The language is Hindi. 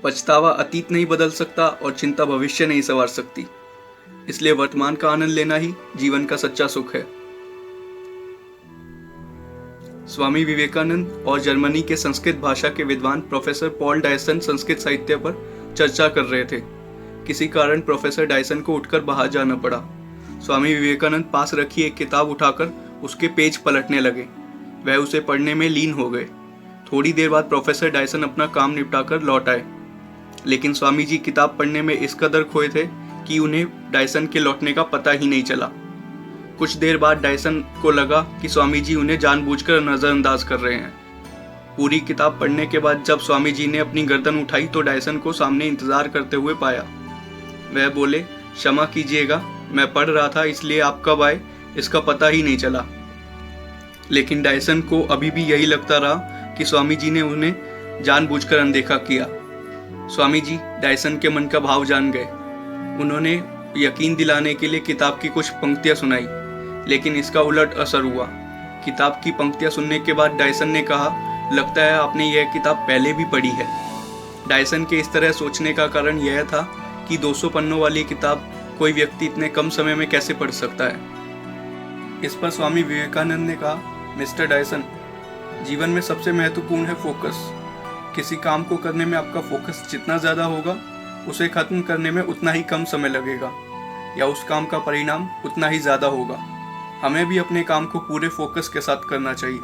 पछतावा अतीत नहीं बदल सकता और चिंता भविष्य नहीं संवार सकती। इसलिए वर्तमान का आनंद लेना ही जीवन का सच्चा सुख है। स्वामी विवेकानंद और जर्मनी के संस्कृत भाषा के विद्वान प्रोफेसर पॉल डायसन संस्कृत साहित्य पर चर्चा कर रहे थे। किसी कारण प्रोफेसर डायसन को उठकर बाहर जाना पड़ा। स्वामी विवेकानंद पास रखी एक किताब उठाकर उसके पेज पलटने लगे। वह उसे पढ़ने में लीन हो गए। थोड़ी देर बाद प्रोफेसर डायसन अपना काम निपटाकर लौट आए, लेकिन स्वामी जी किताब पढ़ने में इस कदर खोए थे कि उन्हें डायसन के लौटने का पता ही नहीं चला। कुछ देर बाद डायसन को लगा कि स्वामी जी उन्हें जानबूझकर नजरअंदाज कर रहे हैं। पूरी किताब पढ़ने के बाद जब स्वामी जी ने अपनी गर्दन उठाई तो डायसन को सामने इंतजार करते हुए पाया। वह बोले, क्षमा कीजिएगा, मैं पढ़ रहा था, इसलिए आप कब आए इसका पता ही नहीं चला। लेकिन डायसन को अभी भी यही लगता रहा कि स्वामी जी ने उन्हें जानबूझकर अनदेखा किया। स्वामी जी डायसन के मन का भाव जान गए। उन्होंने यकीन दिलाने के लिए किताब की कुछ पंक्तियां सुनाई, लेकिन इसका उलट असर हुआ। किताब की पंक्तियां सुनने के बाद डायसन ने कहा, लगता है आपने यह किताब पहले भी पढ़ी है। डायसन के इस तरह सोचने का कारण यह था कि 200 पन्नों वाली किताब कोई व्यक्ति इतने कम समय में कैसे पढ़ सकता है। इस पर स्वामी विवेकानंद ने कहा, मिस्टर डायसन, जीवन में सबसे महत्वपूर्ण है फोकस। किसी काम को करने में आपका फोकस जितना ज़्यादा होगा, उसे खत्म करने में उतना ही कम समय लगेगा, या उस काम का परिणाम उतना ही ज़्यादा होगा। हमें भी अपने काम को पूरे फोकस के साथ करना चाहिए।